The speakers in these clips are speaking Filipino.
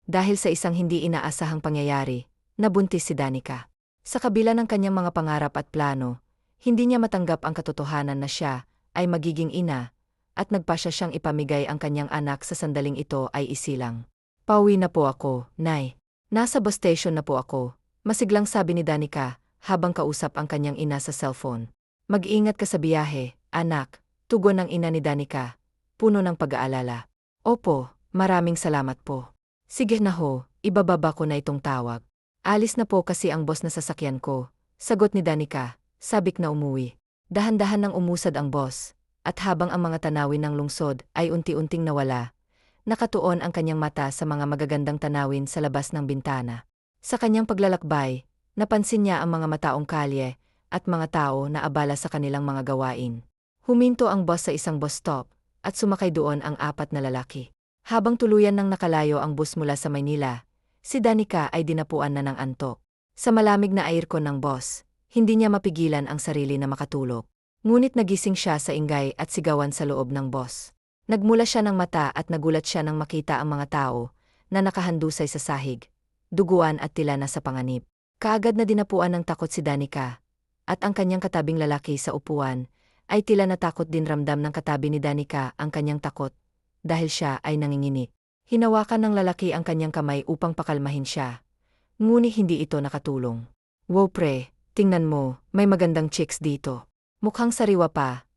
Dahil sa isang hindi inaasahang pangyayari, nabuntis si Danica. Sa kabila ng kanyang mga pangarap at plano, hindi niya matanggap ang katotohanan na siya ay magiging ina, at nagpasya siyang ipamigay ang kanyang anak sa sandaling ito ay isilang. Pauwi na po ako, Nay. Nasa bus station na po ako, masiglang sabi ni Danica habang kausap ang kanyang ina sa cellphone. Mag-ingat ka sa biyahe, anak, tugon ng ina ni Danica, puno ng pag-aalala. Opo, maraming salamat po. Sige na ho, ibababa ko na itong tawag. Alis na po kasi ang boss na sasakyan ko, sagot ni Danica, sabik na umuwi. Dahan-dahan nang umusad ang boss, at habang ang mga tanawin ng lungsod ay unti-unting nawala, nakatuon ang kanyang mata sa mga magagandang tanawin sa labas ng bintana. Sa kanyang paglalakbay, napansin niya ang mga mataong kalye at mga tao na abala sa kanilang mga gawain. Huminto ang bus sa isang bus stop, at sumakay doon ang 4 na lalaki. Habang tuluyan nang nakalayo ang bus mula sa Maynila, si Danica ay dinapuan na ng antok. Sa malamig na aircon ng bus, hindi niya mapigilan ang sarili na makatulog. Ngunit nagising siya sa ingay at sigawan sa loob ng bus. Nagmula siya ng mata at nagulat siya nang makita ang mga tao na nakahandusay sa sahig, duguan at tila na sa panganib. Kaagad na dinapuan ng takot si Danica, at ang kanyang katabing lalaki sa upuan ay tila natakot din. Ramdam ng katabi ni Danica ang kanyang takot, dahil siya ay nanginginig. Hinawakan ng lalaki ang kanyang kamay upang pakalmahin siya. Ngunit hindi ito nakatulong. Wow pre, tingnan mo, may magandang chicks dito. Mukhang sariwa pa,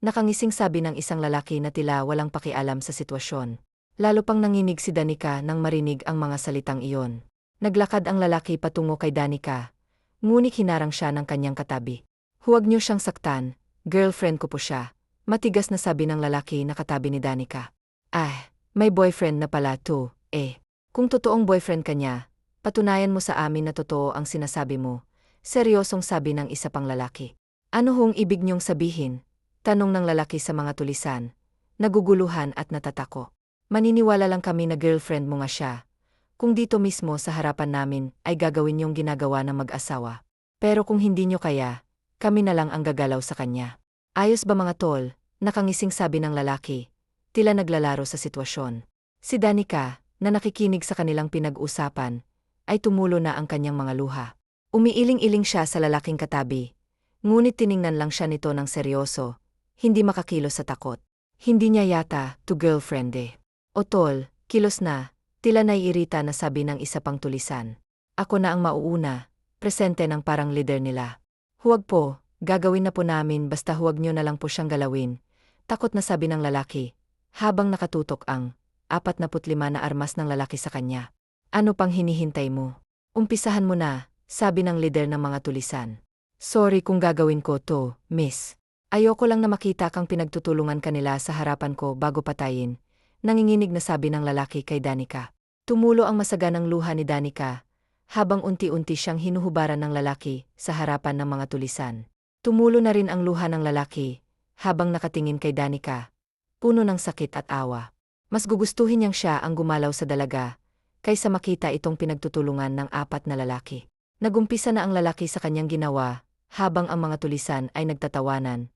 nakangising sabi ng isang lalaki na tila walang pakialam sa sitwasyon. Lalo pang nanginig si Danica nang marinig ang mga salitang iyon. Naglakad ang lalaki patungo kay Danica, ngunit hinarang siya ng kanyang katabi. Huwag niyo siyang saktan, girlfriend ko po siya. Matigas na sabi ng lalaki na katabi ni Danica. May boyfriend na pala to, Kung totoong boyfriend ka niya, patunayan mo sa amin na totoo ang sinasabi mo. Seryosong sabi ng isa pang lalaki. Ano hong ibig niyong sabihin? Tanong ng lalaki sa mga tulisan, naguguluhan at natatako. Maniniwala lang kami na girlfriend mo nga siya. Kung dito mismo sa harapan namin ay gagawin niyong ginagawa ng mag-asawa. Pero kung hindi niyo kaya, kami na lang ang gagalaw sa kanya. Ayos ba mga tol? Nakangising sabi ng lalaki, tila naglalaro sa sitwasyon. Si Danica, na nakikinig sa kanilang pinag-usapan, ay tumulo na ang kanyang mga luha. Umiiling-iling siya sa lalaking katabi, ngunit tiningnan lang siya nito ng seryoso, hindi makakilos sa takot. Hindi niya yata to girlfriend O tol, kilos na, tila naiirita na sabi ng isa pang tulisan. Ako na ang mauuna, presente ng parang leader nila. Huwag po, gagawin na po namin basta huwag niyo na lang po siyang galawin. Takot na sabi ng lalaki, habang nakatutok ang 45 na armas ng lalaki sa kanya. Ano pang hinihintay mo? Umpisahan mo na, sabi ng leader ng mga tulisan. Sorry kung gagawin ko to, miss. Ayoko lang na makita kang pinagtutulungan kanila sa harapan ko bago patayin. Nanginginig na sabi ng lalaki kay Danica. Tumulo ang masaganang luha ni Danica, habang unti-unti siyang hinuhubaran ng lalaki sa harapan ng mga tulisan. Tumulo na rin ang luha ng lalaki, habang nakatingin kay Danica, puno ng sakit at awa. Mas gugustuhin niyang siya ang gumalaw sa dalaga, kaysa makita itong pinagtutulungan ng 4 na lalaki. Nagumpisa na ang lalaki sa kanyang ginawa, habang ang mga tulisan ay nagtatawanan.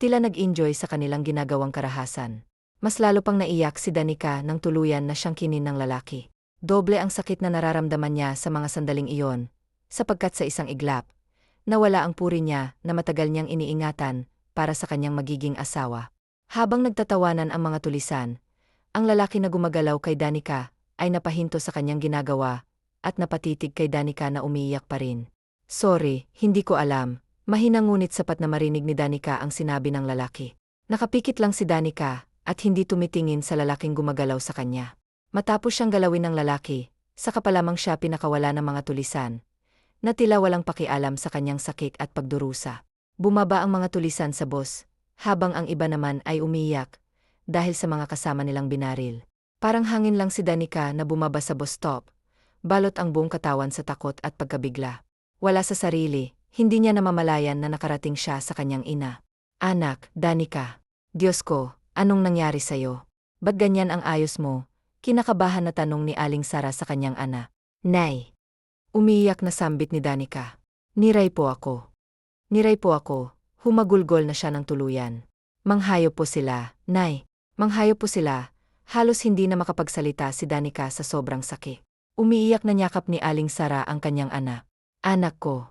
Tila nag-enjoy sa kanilang ginagawang karahasan. Mas lalo pang naiyak si Danica nang tuluyan na siyang kinin ng lalaki. Doble ang sakit na nararamdaman niya sa mga sandaling iyon, sapagkat sa isang iglap, nawala ang puri niya na matagal niyang iniingatan para sa kanyang magiging asawa. Habang nagtatawanan ang mga tulisan, ang lalaki na gumagalaw kay Danica ay napahinto sa kanyang ginagawa at napatitig kay Danica na umiiyak pa rin. Sorry, hindi ko alam. Mahina ngunit sapat na marinig ni Danica ang sinabi ng lalaki. Nakapikit lang si Danica at hindi tumitingin sa lalaking gumagalaw sa kanya. Matapos siyang galawin ng lalaki, saka pa lamang siya pinakawala ng mga tulisan, na tila walang pakialam sa kanyang sakit at pagdurusa. Bumaba ang mga tulisan sa bus, habang ang iba naman ay umiiyak, dahil sa mga kasama nilang binaril. Parang hangin lang si Danica na bumaba sa bus stop, balot ang buong katawan sa takot at pagkabigla. Wala sa sarili, hindi niya namamalayan na nakarating siya sa kanyang ina. Anak, Danica. Diyos ko, anong nangyari sa'yo? Ba't ganyan ang ayos mo? Kinakabahan na tanong ni Aling Sara sa kanyang ana. Nay. Umiiyak na sambit ni Danica. Niray po ako. Niray po ako, humagulgol na siya ng tuluyan. Manghayop po sila, Nay. Manghayop po sila, Halos hindi na makapagsalita si Danica sa sobrang sakit. Umiiyak na niyakap ni Aling Sara ang kanyang anak. Anak ko.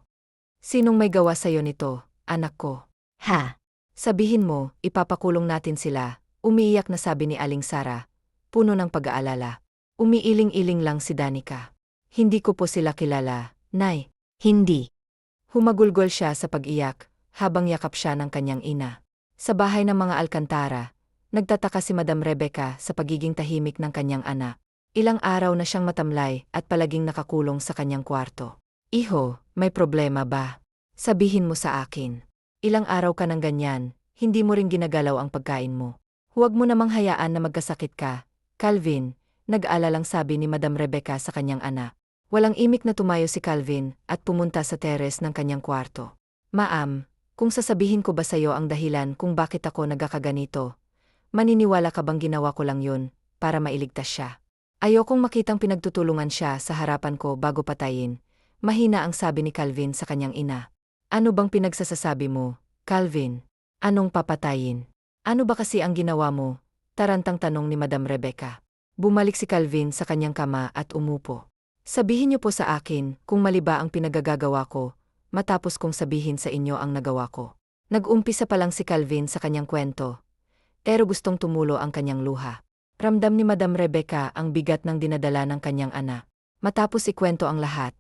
Sinong may gawa sa'yo nito, anak ko? Ha? Sabihin mo, ipapakulong natin sila, umiiyak na sabi ni Aling Sara, puno ng pag-aalala. Umiiling-iling lang si Danica. Hindi ko po sila kilala, Nay. Hindi. Humagulgol siya sa pag-iyak, habang yakap siya ng kanyang ina. Sa bahay ng mga Alcantara, nagtataka si Madam Rebecca sa pagiging tahimik ng kanyang anak. Ilang araw na siyang matamlay at palaging nakakulong sa kanyang kwarto. Iho, may problema ba? Sabihin mo sa akin. Ilang araw ka ng ganyan, hindi mo rin ginagalaw ang pagkain mo. Huwag mo namang hayaan na magkasakit ka, Calvin, nag-alalang sabi ni Madam Rebecca sa kanyang anak. Walang imik na tumayo si Calvin at pumunta sa teres ng kanyang kwarto. Ma'am, kung sasabihin ko ba sa'yo ang dahilan kung bakit ako nagkakaganito, maniniwala ka bang ginawa ko lang yun para mailigtas siya? Ayokong makitang pinagtutulungan siya sa harapan ko bago patayin, mahina ang sabi ni Calvin sa kanyang ina. Ano bang pinagsasasabi mo, Calvin? Anong papatayin? Ano ba kasi ang ginawa mo? Tarantang tanong ni Madam Rebecca. Bumalik si Calvin sa kanyang kama at umupo. Sabihin niyo po sa akin kung mali ba ang pinagagagawa ko, matapos kong sabihin sa inyo ang nagawa ko. Nag-umpisa pa lang si Calvin sa kanyang kwento, pero gustong tumulo ang kanyang luha. Ramdam ni Madam Rebecca ang bigat ng dinadala ng kanyang anak. Matapos ikwento ang lahat,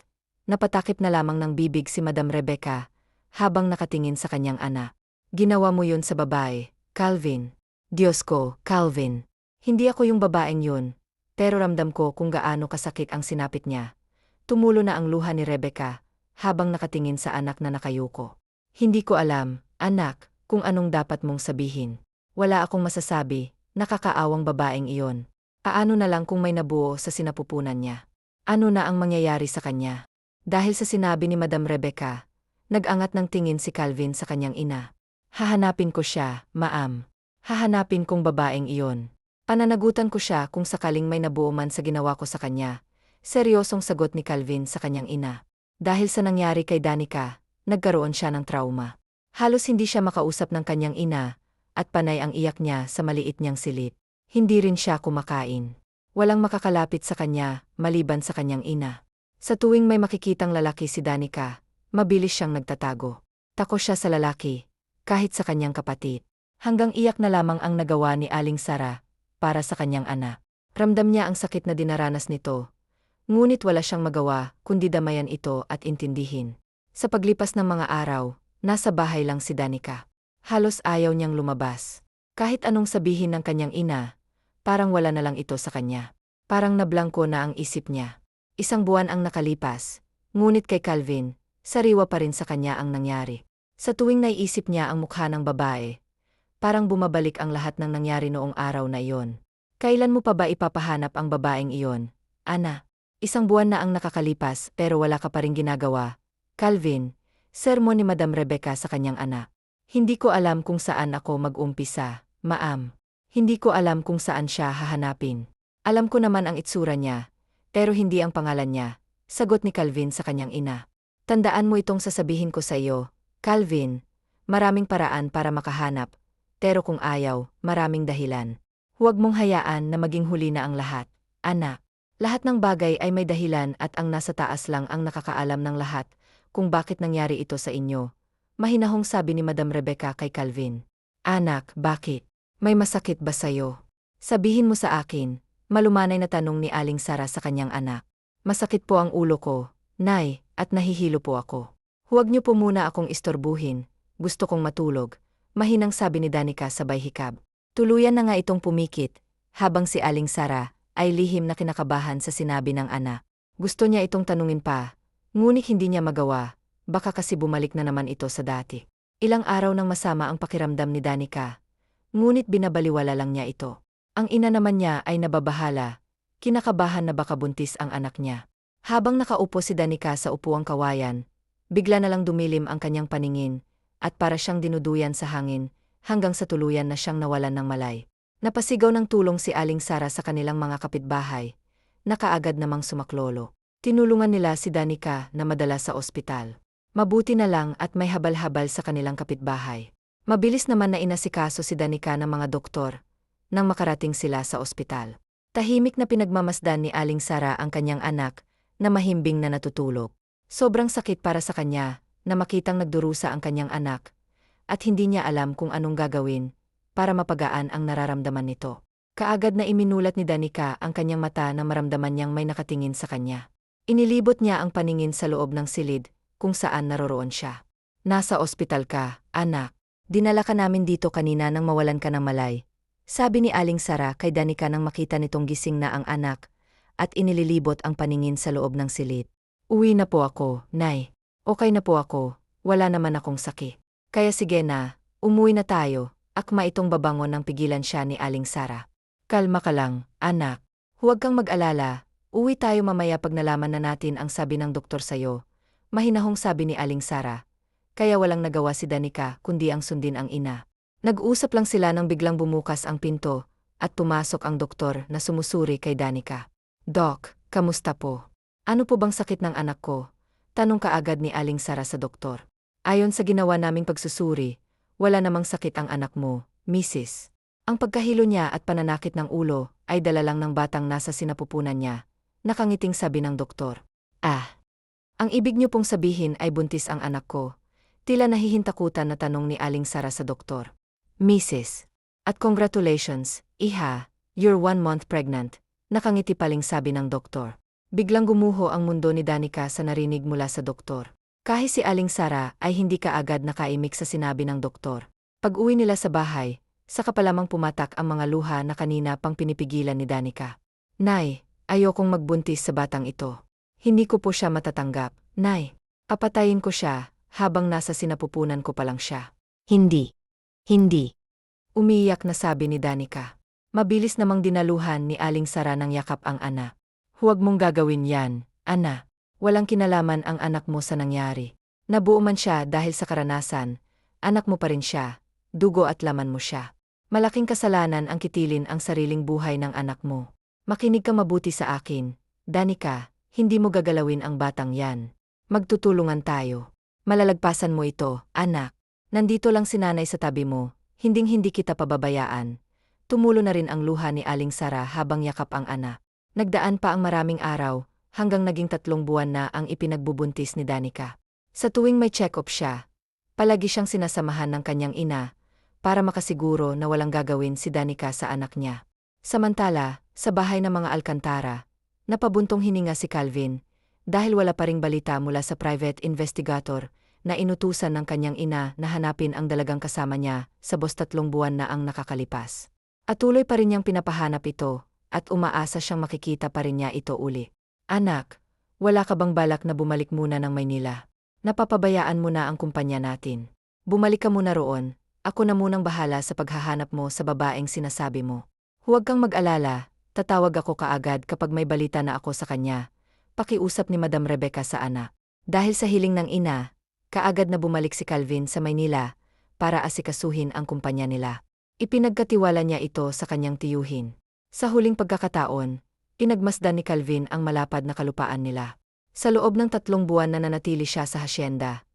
napatakip na lamang ng bibig si Madam Rebecca habang nakatingin sa kanyang anak. Ginawa mo yun sa babae, Calvin. Diyos ko, Calvin. Hindi ako yung babaeng yun, pero ramdam ko kung gaano kasakit ang sinapit niya. Tumulo na ang luha ni Rebecca habang nakatingin sa anak na nakayuko. Hindi ko alam, anak, kung anong dapat mong sabihin. Wala akong masasabi. Nakakaawang babaeng iyon. Paano na lang kung may nabuo sa sinapupunan niya? Ano na ang mangyayari sa kanya? Dahil sa sinabi ni Madam Rebecca, nag-angat ng tingin si Calvin sa kanyang ina. Hahanapin ko siya, ma'am. Hahanapin kong babaeng iyon. Pananagutan ko siya kung sakaling may nabuo man sa ginawa ko sa kanya. Seryosong sagot ni Calvin sa kanyang ina. Dahil sa nangyari kay Danica, nagkaroon siya ng trauma. Halos hindi siya makausap ng kanyang ina, at panay ang iyak niya sa maliit niyang silid. Hindi rin siya kumakain. Walang makakalapit sa kanya, maliban sa kanyang ina. Sa tuwing may makikitang lalaki si Danica, mabilis siyang nagtatago. Takot siya sa lalaki, kahit sa kanyang kapatid. Hanggang iyak na lamang ang nagawa ni Aling Sara para sa kanyang anak. Ramdam niya ang sakit na dinaranas nito, ngunit wala siyang magawa kundi damayan ito at intindihin. Sa paglipas ng mga araw, nasa bahay lang si Danica. Halos ayaw niyang lumabas. Kahit anong sabihin ng kanyang ina, parang wala na lang ito sa kanya. Parang nablangko na ang isip niya. Isang buwan ang nakalipas, ngunit kay Calvin, sariwa pa rin sa kanya ang nangyari. Sa tuwing naiisip niya ang mukha ng babae, parang bumabalik ang lahat ng nangyari noong araw na iyon. Kailan mo pa ba ipapahanap ang babaeng iyon, Ana? Isang buwan na ang nakakalipas pero wala ka pa rin ginagawa. Calvin, sermon ni Madam Rebecca sa kanyang anak. Hindi ko alam kung saan ako mag-umpisa, ma'am. Hindi ko alam kung saan siya hahanapin. Alam ko naman ang itsura niya, pero hindi ang pangalan niya, sagot ni Calvin sa kanyang ina. Tandaan mo itong sasabihin ko sa iyo, Calvin. Maraming paraan para makahanap, pero kung ayaw, maraming dahilan. Huwag mong hayaan na maging huli na ang lahat, anak. Lahat ng bagay ay may dahilan at ang nasa taas lang ang nakakaalam ng lahat kung bakit nangyari ito sa inyo. Mahinahong sabi ni Madam Rebecca kay Calvin. Anak, bakit? May masakit ba sa'yo? Sabihin mo sa akin, malumanay na tanong ni Aling Sara sa kanyang anak. Masakit po ang ulo ko, Nay, at nahihilo po ako. Huwag niyo po muna akong istorbuhin, gusto kong matulog, mahinang sabi ni Danica sabay hikab. Tuluyan na nga itong pumikit, habang si Aling Sara ay lihim na kinakabahan sa sinabi ng anak. Gusto niya itong tanungin pa, ngunit hindi niya magawa. Baka kasi bumalik na naman ito sa dati. Ilang araw nang masama ang pakiramdam ni Danica, ngunit binabaliwala lang niya ito. Ang ina naman niya ay nababahala, kinakabahan na baka buntis ang anak niya. Habang nakaupo si Danica sa upuang kawayan, bigla na lang dumilim ang kanyang paningin, at para siyang dinuduyan sa hangin, hanggang sa tuluyan na siyang nawalan ng malay. Napasigaw ng tulong si Aling Sara sa kanilang mga kapitbahay, na kaagad namang sumaklolo. Tinulungan nila si Danica na madala sa ospital. Mabuti na lang at may habal-habal sa kanilang kapitbahay. Mabilis naman na inasikaso si Danica ng mga doktor, nang makarating sila sa ospital. Tahimik na pinagmamasdan ni Aling Sara ang kanyang anak, na mahimbing na natutulog. Sobrang sakit para sa kanya, na makitang nagdurusa ang kanyang anak, at hindi niya alam kung anong gagawin, para mapagaan ang nararamdaman nito. Kaagad na iminulat ni Danica ang kanyang mata na maramdaman niyang may nakatingin sa kanya. Inilibot niya ang paningin sa loob ng silid, kung saan naroroon siya. Nasa ospital ka, anak. Dinala ka namin dito kanina nang mawalan ka ng malay. Sabi ni Aling Sara kay Danica nang makita nitong gising na ang anak, at inililibot ang paningin sa loob ng silid. Uwi na po ako, Nay. Okay na po ako, wala naman akong sakit. Kaya sige na, umuwi na tayo, akma itong babangon nang pigilan siya ni Aling Sara. Kalma ka lang, anak. Huwag kang mag-alala, uwi tayo mamaya pag nalaman na natin ang sabi ng doktor sa'yo. Mahinahong sabi ni Aling Sara. Kaya walang nagawa si Danica kundi ang sundin ang ina. Nag-uusap lang sila nang biglang bumukas ang pinto, at pumasok ang doktor na sumusuri kay Danica. Doc, kamusta po? Ano po bang sakit ng anak ko? Tanong kaagad ni Aling Sara sa doktor. Ayon sa ginawa naming pagsusuri, wala namang sakit ang anak mo, Mrs. Ang pagkahilo niya at pananakit ng ulo ay dala lang ng batang nasa sinapupunan niya, nakangiting sabi ng doktor. Ang ibig niyo pong sabihin ay buntis ang anak ko. Tila nahihintakutan na tanong ni Aling Sara sa doktor. Mrs. At congratulations, iha, you're 1 month pregnant, nakangiti paling sabi ng doktor. Biglang gumuho ang mundo ni Danica sa narinig mula sa doktor. Kahit si Aling Sara ay hindi kaagad nakaimik sa sinabi ng doktor. Pag-uwi nila sa bahay, saka pa lamang pumatak ang mga luha na kanina pang pinipigilan ni Danica. Nay, ayokong magbuntis sa batang ito. Hindi ko po siya matatanggap, Nay. Papatayin ko siya, habang nasa sinapupunan ko pa lang siya. Hindi. Umiiyak na sabi ni Danica. Mabilis namang dinaluhan ni Aling Sara ng yakap ang ana. Huwag mong gagawin yan, ana. Walang kinalaman ang anak mo sa nangyari. Nabuo man siya dahil sa karanasan, anak mo pa rin siya, dugo at laman mo siya. Malaking kasalanan ang kitilin ang sariling buhay ng anak mo. Makinig ka mabuti sa akin, Danica, hindi mo gagalawin ang batang yan. Magtutulungan tayo. Malalagpasan mo ito, anak. Nandito lang si nanay sa tabi mo, hinding-hindi kita pababayaan. Tumulo na rin ang luha ni Aling Sara habang yakap ang ana. Nagdaan pa ang maraming araw, hanggang naging 3 buwan na ang ipinagbubuntis ni Danica. Sa tuwing may check-up siya, palagi siyang sinasamahan ng kanyang ina, para makasiguro na walang gagawin si Danica sa anak niya. Samantala, sa bahay ng mga Alcantara, napabuntong hininga si Calvin, dahil wala pa ring balita mula sa private investigator, na inutusan ng kanyang ina na hanapin ang dalagang kasama niya sa 3 buwan na ang nakakalipas. At tuloy pa rin niyang pinapahanap ito, at umaasa siyang makikita pa rin niya ito uli. Anak, wala ka bang balak na bumalik muna ng Maynila? Napapabayaan mo na ang kumpanya natin. Bumalik ka muna roon, ako na munang bahala sa paghahanap mo sa babaeng sinasabi mo. Huwag kang mag-alala, tatawag ako kaagad kapag may balita na ako sa kanya. Pakiusap ni Madam Rebecca sa ana. Dahil sa hiling ng ina, kaagad na bumalik si Calvin sa Maynila para asikasuhin ang kumpanya nila. Ipinagkatiwala niya ito sa kanyang tiyuhin. Sa huling pagkakataon, pinagmasdan ni Calvin ang malapad na kalupaan nila. Sa loob ng 3 buwan na nanatili siya sa hasyenda,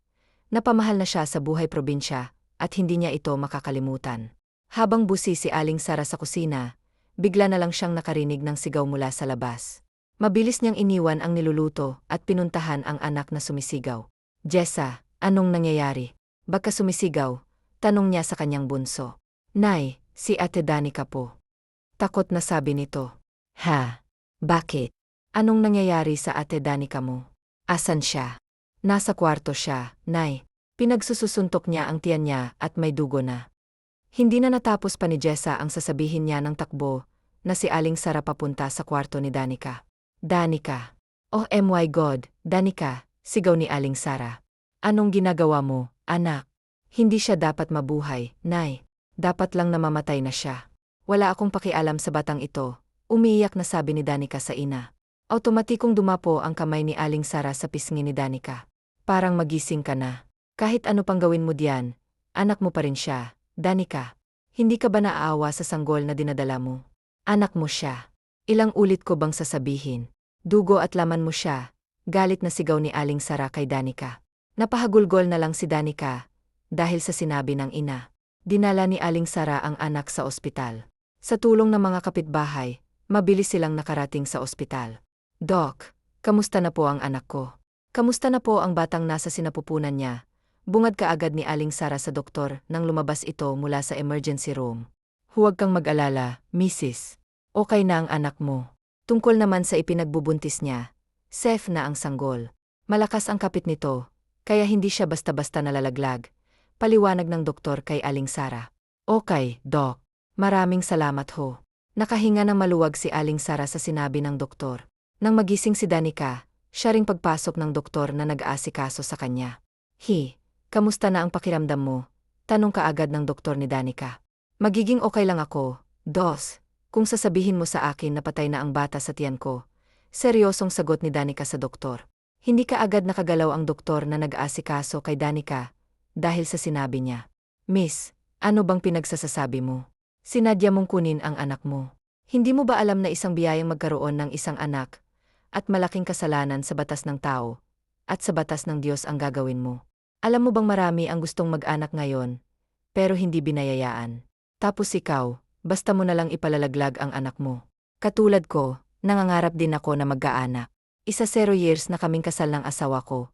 napamahal na siya sa buhay probinsya at hindi niya ito makakalimutan. Habang busi si Aling Sara sa kusina, bigla na lang siyang nakarinig ng sigaw mula sa labas. Mabilis niyang iniwan ang niluluto at pinuntahan ang anak na sumisigaw. Jessa, anong nangyayari? Baka sumisigaw? Tanong niya sa kanyang bunso. Nay, si Ate Danica po. Takot na sabi nito. Ha? Bakit? Anong nangyayari sa Ate Danica mo? Asan siya? Nasa kwarto siya, Nay. Pinagsusuntok niya ang tiyan niya at may dugo na. Hindi na natapos pa ni Jessa ang sasabihin niya ng takbo, na si Aling Sara papunta sa kwarto ni Danica. Danica. Oh my God, Danica, sigaw ni Aling Sara. Anong ginagawa mo, anak? Hindi siya dapat mabuhay, Nay. Dapat lang namamatay na siya. Wala akong pakialam sa batang ito, umiiyak na sabi ni Danica sa ina. Automatikong dumapo ang kamay ni Aling Sara sa pisngi ni Danica. Parang magising ka na. Kahit ano pang gawin mo diyan, anak mo pa rin siya, Danica. Hindi ka ba naaawa sa sanggol na dinadala mo? Anak mo siya. Ilang ulit ko bang sasabihin? Dugo at laman mo siya. Galit na sigaw ni Aling Sara kay Danica. Napahagulgol na lang si Danica, dahil sa sinabi ng ina. Dinala ni Aling Sara ang anak sa ospital. Sa tulong ng mga kapitbahay, mabilis silang nakarating sa ospital. Doc, kamusta na po ang anak ko? Kamusta na po ang batang nasa sinapupunan niya? Bungad kaagad ni Aling Sara sa doktor nang lumabas ito mula sa emergency room. Huwag kang mag-alala, Mrs. Okay na ang anak mo. Tungkol naman sa ipinagbubuntis niya, safe na ang sanggol. Malakas ang kapit nito, kaya hindi siya basta-basta nalalaglag. Paliwanag ng doktor kay Aling Sara. Okay, Doc. Maraming salamat ho. Nakahinga ng maluwag si Aling Sara sa sinabi ng doktor. Nang magising si Danica, siya ring pagpasok ng doktor na nag-aasikaso sa kanya. Kamusta na ang pakiramdam mo? Tanong kaagad ng doktor ni Danica. Magiging okay lang ako, Dos. Kung sasabihin mo sa akin na patay na ang bata sa tiyan ko. Seryosong sagot ni Danica sa doktor. Hindi kaagad nakagalaw ang doktor na nag-aasikaso kay Danica dahil sa sinabi niya. Miss, ano bang pinagsasasabi mo? Sinadya mong kunin ang anak mo. Hindi mo ba alam na isang biyayang magkaroon ng isang anak at malaking kasalanan sa batas ng tao at sa batas ng Diyos ang gagawin mo? Alam mo bang marami ang gustong mag-anak ngayon, pero hindi binayayaan. Tapos ikaw, basta mo na lang ipalalaglag ang anak mo. Katulad ko, nangangarap din ako na mag-aanak. 0 years na kaming kasal ng asawa ko,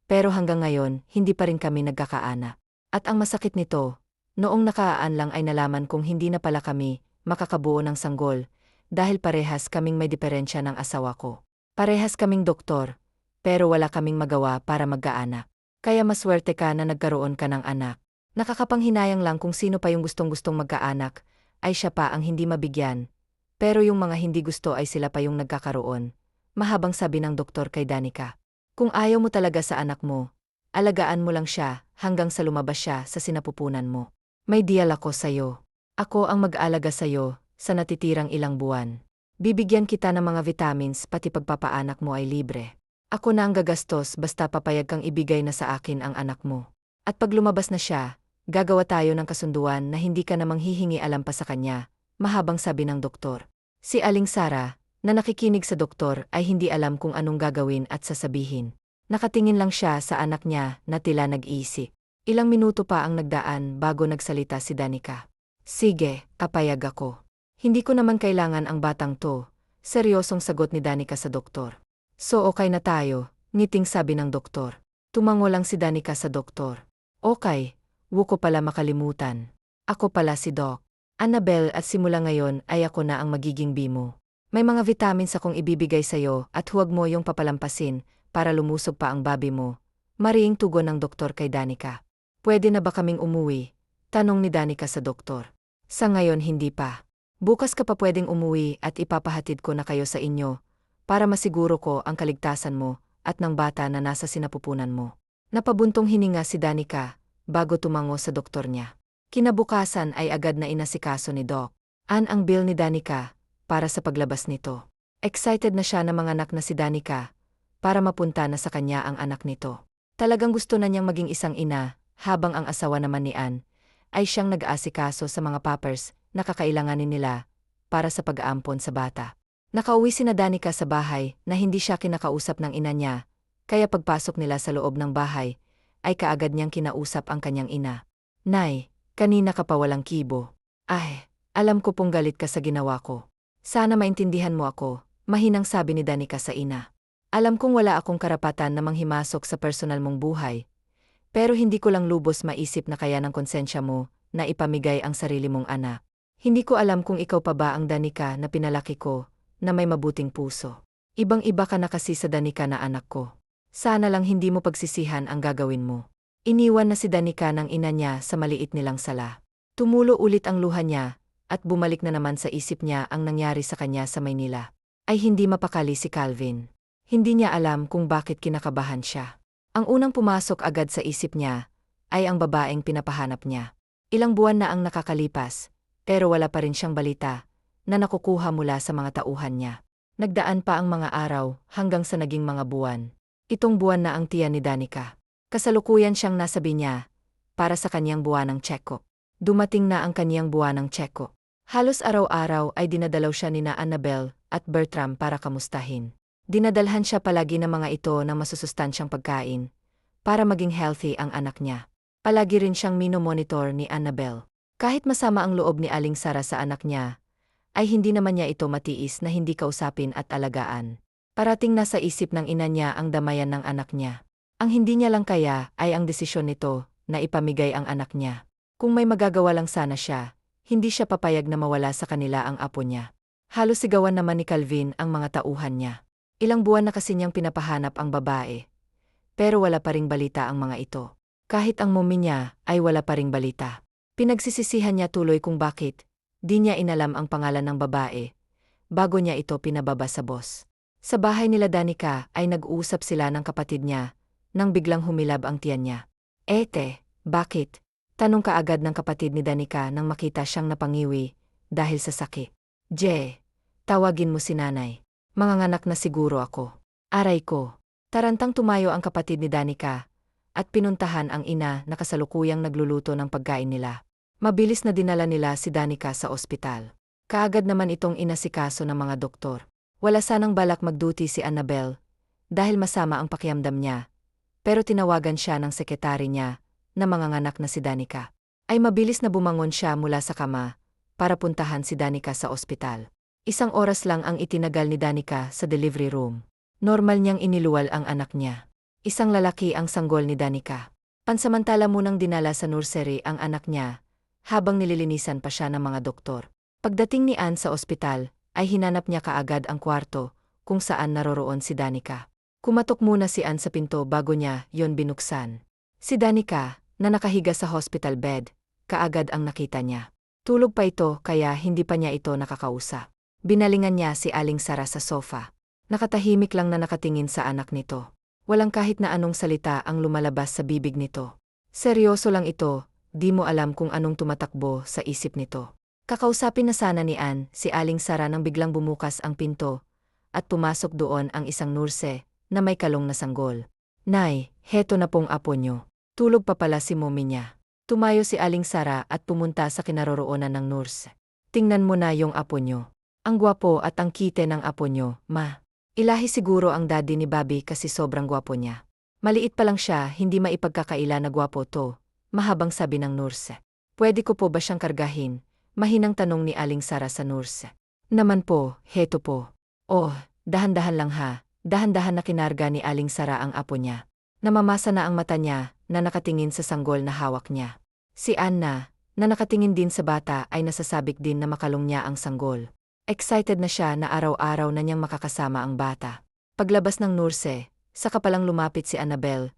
pero hanggang ngayon, hindi pa rin kami nagkakaanak. At ang masakit nito, noong nakaan lang ay nalaman kong hindi na pala kami makakabuo ng sanggol, dahil parehas kaming may diferensya ng asawa ko. Parehas kaming doktor, pero wala kaming magawa para mag-aanak. Kaya maswerte ka na nagkaroon ka ng anak. Nakakapanghinayang lang kung sino pa yung gustong-gustong magkaanak, ay siya pa ang hindi mabigyan. Pero yung mga hindi gusto ay sila pa yung nagkakaroon. Mahabang sabi ng doktor kay Danica. Kung ayaw mo talaga sa anak mo, alagaan mo lang siya hanggang sa lumabas siya sa sinapupunan mo. May deal ako sa'yo. Ako ang mag-aalaga sa'yo sa natitirang ilang buwan. Bibigyan kita ng mga vitamins pati pagpapaanak mo ay libre. Ako na ang gagastos basta papayag kang ibigay na sa akin ang anak mo. At pag lumabas na siya, gagawa tayo ng kasunduan na hindi ka namang hihingi alam pa sa kanya, mahabang sabi ng doktor. Si Aling Sara, na nakikinig sa doktor ay hindi alam kung anong gagawin at sasabihin. Nakatingin lang siya sa anak niya na tila nag-iisip. Ilang minuto pa ang nagdaan bago nagsalita si Danica. Sige, papayag ako. Hindi ko naman kailangan ang batang to, seryosong sagot ni Danica sa doktor. So okay na tayo, ngiting sabi ng doktor. Tumango lang si Danica sa doktor. Okay, ko pala makalimutan. Ako pala si Doc. Annabel at simula ngayon ay ako na ang magiging bimo. May mga vitamins akong ibibigay sa'yo at huwag mo yung papalampasin para lumusog pa ang baby mo. Mariing tugon ng doktor kay Danica. Pwede na ba kaming umuwi? Tanong ni Danica sa doktor. Sa ngayon hindi pa. Bukas ka pa pwedeng umuwi at ipapahatid ko na kayo sa inyo para masiguro ko ang kaligtasan mo at ng bata na nasa sinapupunan mo. Napabuntong hininga si Danica bago tumango sa doktor niya. Kinabukasan ay agad na inasikaso ni Doc Ann ang bill ni Danica para sa paglabas nito. Excited na siya na manganak na si Danica para mapunta na sa kanya ang anak nito. Talagang gusto na niyang maging isang ina habang ang asawa naman ni Ann ay siyang nag-aasikaso sa mga papers na kakailanganin nila para sa pag-aampon sa bata. Nakauwi si Danica sa bahay na hindi siya kinakausap ng ina niya, kaya pagpasok nila sa loob ng bahay, ay kaagad niyang kinausap ang kanyang ina. Nay, kanina ka pa walang kibo. Ay, alam ko pong galit ka sa ginawa ko. Sana maintindihan mo ako, mahinang sabi ni Danica sa ina. Alam kong wala akong karapatan na manghimasok sa personal mong buhay, pero hindi ko lang lubos maisip na kaya ng konsensya mo na ipamigay ang sarili mong anak. Hindi ko alam kung ikaw pa ba ang Danica na pinalaki ko, na may mabuting puso. Ibang-iba ka na kasi sa Danica na anak ko. Sana lang hindi mo pagsisihan ang gagawin mo. Iniwan na si Danica ng ina niya sa maliit nilang sala. Tumulo ulit ang luha niya, at bumalik na naman sa isip niya ang nangyari sa kanya sa Maynila. Ay hindi mapakali si Calvin. Hindi niya alam kung bakit kinakabahan siya. Ang unang pumasok agad sa isip niya, ay ang babaeng pinapahanap niya. Ilang buwan na ang nakakalipas, pero wala pa rin siyang balita na nakukuha mula sa mga tauhan niya. Nagdaan pa ang mga araw hanggang sa naging mga buwan. Itong buwan na ang tiyan ni Danica. Kasalukuyan siyang nasabi niya para sa kanyang buwanang check-up. Dumating na ang kanyang buwanang check-up. Halos araw-araw ay dinadalaw siya ni Annabel at Bertram para kamustahin. Dinadalhan siya palagi ng mga ito ng masusustansyang pagkain para maging healthy ang anak niya. Palagi rin siyang minomonitor ni Annabel. Kahit masama ang loob ni Aling Sara sa anak niya, ay hindi naman niya ito matiis na hindi kausapin at alagaan. Parating nasa isip ng ina niya ang damayan ng anak niya. Ang hindi niya lang kaya ay ang desisyon nito na ipamigay ang anak niya. Kung may magagawa lang sana siya, hindi siya papayag na mawala sa kanila ang apo niya. Halos sigawan naman ni Calvin ang mga tauhan niya. Ilang buwan na kasi niyang pinapahanap ang babae. Pero wala pa ring balita ang mga ito. Kahit ang mommy niya ay wala pa ring balita. Pinagsisisihan niya tuloy kung bakit di niya inalam ang pangalan ng babae bago niya ito pinababa sa boss. Sa bahay nila Danica ay nag-uusap sila ng kapatid niya nang biglang humilab ang tiyan niya. Ete, bakit? Tanong kaagad ng kapatid ni Danica nang makita siyang napangiwi dahil sa sakit. Je, tawagin mo si nanay. Manganganak na siguro ako. Aray ko. Tarantang tumayo ang kapatid ni Danica at pinuntahan ang ina na kasalukuyang nagluluto ng pagkain nila. Mabilis na dinala nila si Danica sa ospital. Kaagad naman itong inasikaso ng mga doktor. Wala sanang balak mag-duty si Annabel dahil masama ang pakiramdam niya. Pero tinawagan siya ng sekretary niya na manganganak na si Danica. Ay mabilis na bumangon siya mula sa kama para puntahan si Danica sa ospital. 1 oras lang ang itinagal ni Danica sa delivery room. Normal niyang iniluwal ang anak niya. 1 lalaki ang sanggol ni Danica. Pansamantala munang dinala sa nursery ang anak niya habang nililinisan pa siya ng mga doktor. Pagdating ni Ann sa ospital, ay hinanap niya kaagad ang kwarto kung saan naroroon si Danica. Kumatok muna si Ann sa pinto bago niya yon binuksan. Si Danica, na nakahiga sa hospital bed, kaagad ang nakita niya. Tulog pa ito kaya hindi pa niya ito nakakausap. Binalingan niya si Aling Sara sa sofa. Nakatahimik lang na nakatingin sa anak nito. Walang kahit na anong salita ang lumalabas sa bibig nito. Seryoso lang ito, di mo alam kung anong tumatakbo sa isip nito. Kakausapin na sana ni Ann si Aling Sara nang biglang bumukas ang pinto at pumasok doon ang isang nurse na may kalong na sanggol. Nay, heto na pong apo niyo. Tulog pa pala si mommy niya. Tumayo si Aling Sara at pumunta sa kinaroroonan ng nurse. Tingnan mo na yung apo niyo. Ang gwapo at ang kite ng apo niyo, ma. Ilahi siguro ang daddy ni Bobby kasi sobrang gwapo niya. Maliit pa lang siya, hindi maipagkakaila na gwapo to, mahabang sabi ng nurse. Pwede ko po ba siyang kargahin? Mahinang tanong ni Aling Sara sa nurse. Naman po, heto po. Oh, dahan-dahan lang ha. Dahan-dahan na kinarga ni Aling Sara ang apo niya. Namamasa na ang mata niya na nakatingin sa sanggol na hawak niya. Si Anna, na nakatingin din sa bata ay nasasabik din na makalong niya ang sanggol. Excited na siya na araw-araw na niyang makakasama ang bata. Paglabas ng nurse, saka palang lumapit si Annabel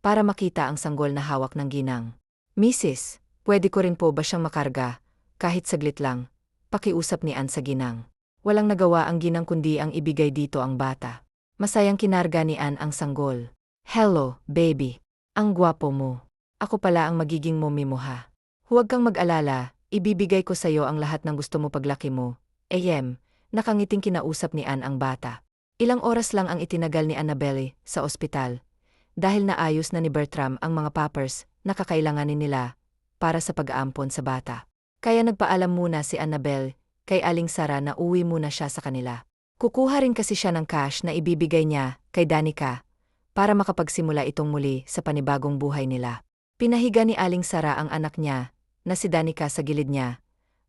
para makita ang sanggol na hawak ng ginang. Mrs., pwede ko rin po ba siyang makarga? Kahit saglit lang, pakiusap ni Ann sa ginang. Walang nagawa ang ginang kundi ang ibigay dito ang bata. Masayang kinarga ni Ann ang sanggol. Hello, baby. Ang gwapo mo. Ako pala ang magiging mommy mo ha. Huwag kang mag-alala, ibibigay ko sa'yo ang lahat ng gusto mo paglaki mo. Nakangiting kinausap ni Ann ang bata. Ilang oras lang ang itinagal ni Annabelle sa ospital. Dahil naayos na ni Bertram ang mga papers na kakailanganin nila para sa pag-aampon sa bata. Kaya nagpaalam muna si Annabelle kay Aling Sara na uwi muna siya sa kanila. Kukuha rin kasi siya ng cash na ibibigay niya kay Danica para makapagsimula itong muli sa panibagong buhay nila. Pinahiga ni Aling Sara ang anak niya na si Danica sa gilid niya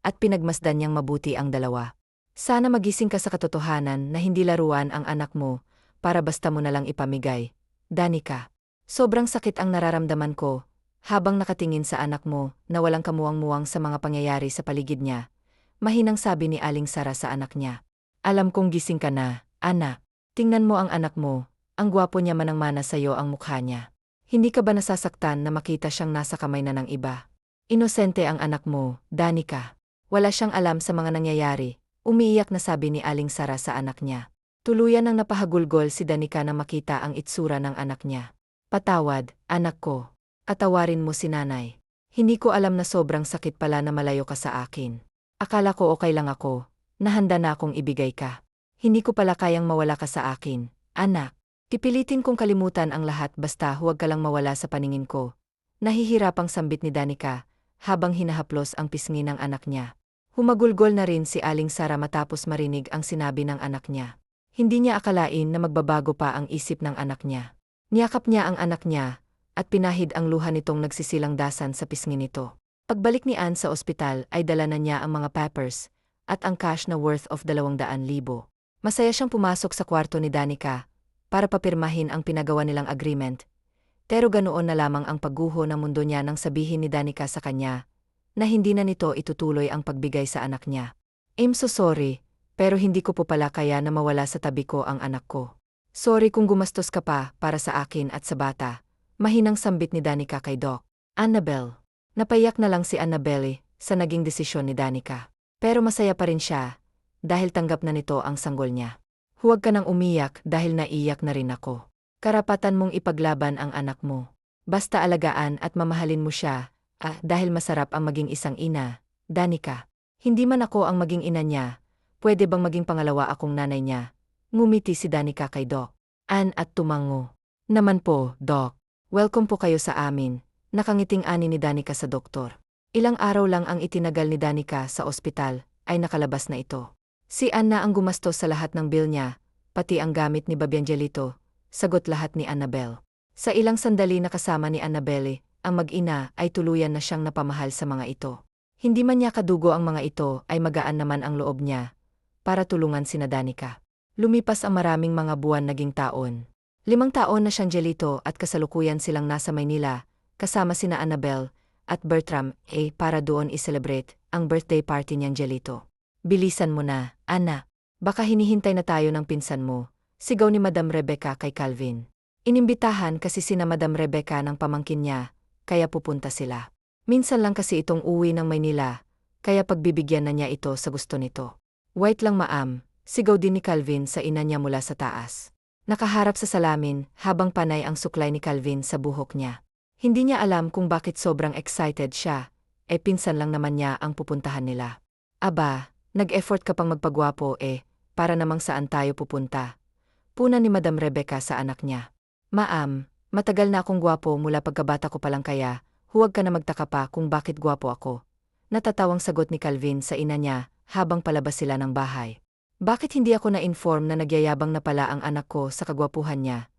at pinagmasdan niyang mabuti ang dalawa. Sana magising ka sa katotohanan na hindi laruan ang anak mo para basta mo na lang ipamigay. Danica, sobrang sakit ang nararamdaman ko habang nakatingin sa anak mo na walang kamuwang-muwang sa mga pangyayari sa paligid niya. Mahinang sabi ni Aling Sara sa anak niya. Alam kong gising ka na, anak. Tingnan mo ang anak mo, ang gwapo niya manang-mana sa'yo ang mukha niya. Hindi ka ba nasasaktan na makita siyang nasa kamay na ng iba? Inosente ang anak mo, Danica. Wala siyang alam sa mga nangyayari, umiiyak na sabi ni Aling Sara sa anak niya. Tuluyan nang napahagulgol si Danica na makita ang itsura ng anak niya. Patawad, anak ko. Atawarin mo si nanay. Hindi ko alam na sobrang sakit pala na malayo ka sa akin. Akala ko okay lang ako. Nahanda na akong ibigay ka. Hindi ko pala kayang mawala ka sa akin, anak. Pipilitin kong kalimutan ang lahat basta huwag ka lang mawala sa paningin ko. Nahihirapang sambit ni Danica habang hinahaplos ang pisngi ng anak niya. Humagulgol na rin si Aling Sara matapos marinig ang sinabi ng anak niya. Hindi niya akalain na magbabago pa ang isip ng anak niya. Niyakap niya ang anak niya at pinahid ang luha nitong nagsisilang dasan sa pisngi nito. Pagbalik ni Ann sa ospital ay dala na niya ang mga papers at ang cash na worth of 200,000. Masaya siyang pumasok sa kwarto ni Danica para papirmahin ang pinagawa nilang agreement. Pero ganoon na lamang ang pagguho ng mundo niya nang sabihin ni Danica sa kanya na hindi na nito itutuloy ang pagbigay sa anak niya. I'm so sorry, pero hindi ko po pala kaya na mawala sa tabi ko ang anak ko. Sorry kung gumastos ka pa para sa akin at sa bata. Mahinang sambit ni Danica kay Doc. Annabelle. Napayak na lang si Annabelle sa naging desisyon ni Danica. Pero masaya pa rin siya dahil tanggap na nito ang sanggol niya. Huwag ka nang umiyak dahil naiyak na rin ako. Karapatan mong ipaglaban ang anak mo. Basta alagaan at mamahalin mo siya, dahil masarap ang maging isang ina, Danica. Hindi man ako ang maging ina niya, pwede bang maging pangalawa akong nanay niya? Ngumiti si Danica kay Doc. Ann at tumango. Naman po, Doc. Welcome po kayo sa amin. Nakangiting ani ni Danica sa doktor. Ilang araw lang ang itinagal ni Danica sa ospital, ay nakalabas na ito. Si Ann na ang gumastos sa lahat ng bill niya, pati ang gamit ni Babiangelito, sagot lahat ni Annabelle. Sa ilang sandali na kasama ni Annabelle, ang mag-ina ay tuluyan na siyang napamahal sa mga ito. Hindi man niya kadugo ang mga ito ay magaan naman ang loob niya para tulungan sina Danica. Lumipas ang maraming mga buwan naging taon. 5 taon na si Angelito at kasalukuyan silang nasa Maynila, kasama sina Annabelle at Bertram para doon i-celebrate ang birthday party ni Angelito. Bilisan mo na, Ana. Baka hinihintay na tayo ng pinsan mo, sigaw ni Madam Rebecca kay Calvin. Inimbitahan kasi sina Madam Rebecca ng pamangkin niya, kaya pupunta sila. Minsan lang kasi itong uwi ng Maynila, kaya pagbibigyan na niya ito sa gusto nito. Wait lang maam, sigaw din ni Calvin sa ina niya mula sa taas. Nakaharap sa salamin habang panay ang suklay ni Calvin sa buhok niya. Hindi niya alam kung bakit sobrang excited siya, pinsan lang naman niya ang pupuntahan nila. Aba, nag-effort ka pang magpagwapo para namang saan tayo pupunta. Puna ni Madam Rebecca sa anak niya. Maam, matagal na akong gwapo mula pagkabata ko palang kaya, huwag ka na magtaka pa kung bakit gwapo ako. Natatawang sagot ni Calvin sa ina niya habang palabas sila ng bahay. Bakit hindi ako na-inform na nagyayabang na pala ang anak ko sa kagwapuhan niya?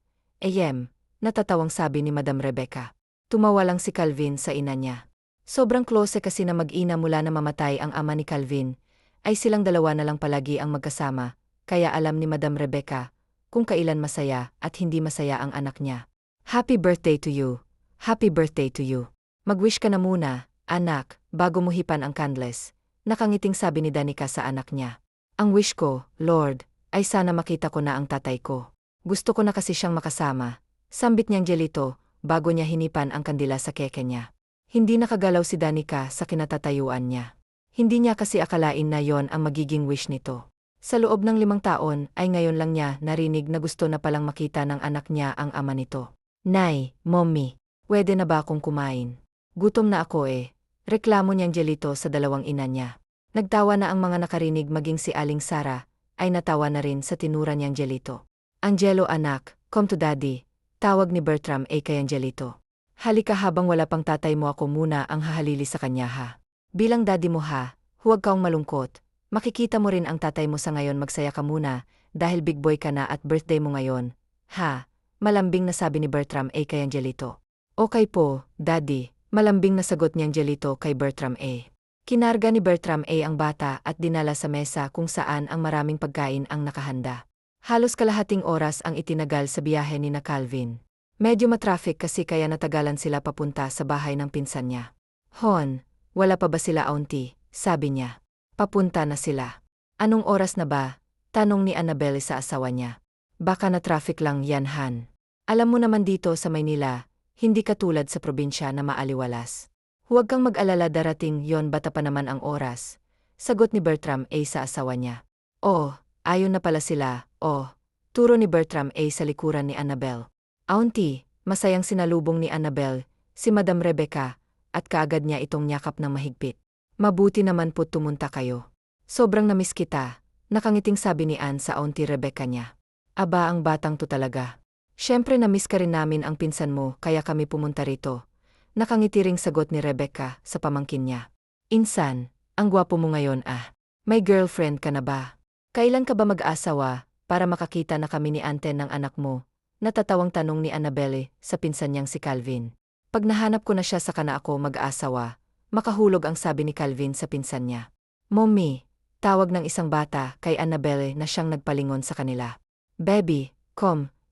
Natatawang sabi ni Madam Rebecca. Tumawa lang si Calvin sa ina niya. Sobrang close kasi na mag-ina mula na mamatay ang ama ni Calvin, ay silang dalawa na lang palagi ang magkasama, kaya alam ni Madam Rebecca kung kailan masaya at hindi masaya ang anak niya. Happy birthday to you. Happy birthday to you. Mag-wish ka na muna, anak, bago mo hipan ang candles. Nakangiting sabi ni Danica sa anak niya. Ang wish ko, Lord, ay sana makita ko na ang tatay ko. Gusto ko na kasi siyang makasama. Sambit niyang Angelito, bago niya hinipan ang kandila sa keke niya. Hindi nakagalaw si Danica sa kinatatayuan niya. Hindi niya kasi akalain na yon ang magiging wish nito. Sa loob ng 5 taon ay ngayon lang niya narinig na gusto na palang makita ng anak niya ang ama nito. Nay, Mommy, pwede na ba akong kumain? Gutom na ako reklamo ni Angelito sa dalawang ina niya. Nagtawa na ang mga nakarinig maging si Aling Sara, ay natawa na rin sa tinura ni Angelito. Angelo anak, come to daddy, tawag ni Bertram kay Angelito. Halika habang wala pang tatay mo ako muna ang hahalili sa kanya ha. Bilang daddy mo ha, huwag kang malungkot. Makikita mo rin ang tatay mo sa ngayon magsaya ka muna, dahil big boy ka na at birthday mo ngayon. Ha, malambing na sabi ni Bertram kay Angelito. Okay po, daddy, malambing na sagot ni Angelito kay Bertram Kinarga ni Bertram ang bata at dinala sa mesa kung saan ang maraming pagkain ang nakahanda. Halos kalahating oras ang itinagal sa biyahe ni na Calvin. Medyo matraffic kasi kaya natagalan sila papunta sa bahay ng pinsan niya. Hon, wala pa ba sila auntie? Sabi niya. Papunta na sila. Anong oras na ba? Tanong ni Annabelle sa asawa niya. Baka na traffic lang yan Han. Alam mo naman dito sa Maynila, hindi katulad sa probinsya na maaliwalas. Huwag kang mag-alala darating yon bata pa naman ang oras. Sagot ni Bertram sa asawa niya. Ayon na pala sila, turo ni Bertram sa likuran ni Annabelle. Auntie, masayang sinalubong ni Annabelle, si Madam Rebecca, at kaagad niya itong nyakap ng mahigpit. Mabuti naman po tumunta kayo. Sobrang namiss kita, nakangiting sabi ni Ann sa Auntie Rebecca niya. Aba ang batang to talaga. Siyempre namiss ka rin namin ang pinsan mo kaya kami pumunta rito. Nakangitiring sagot ni Rebecca sa pamangkin niya. Insan, ang gwapo mo ngayon May girlfriend ka na ba? Kailan ka ba mag-asawa para makakita na kami ni ante ng anak mo? Natatawang tanong ni Annabelle sa pinsan niyang si Calvin. Pag nahanap ko na siya saka na ako mag-asawa, makahulog ang sabi ni Calvin sa pinsan niya. Mommy, Tawag ng isang bata kay Annabelle na siyang nagpalingon sa kanila. Baby,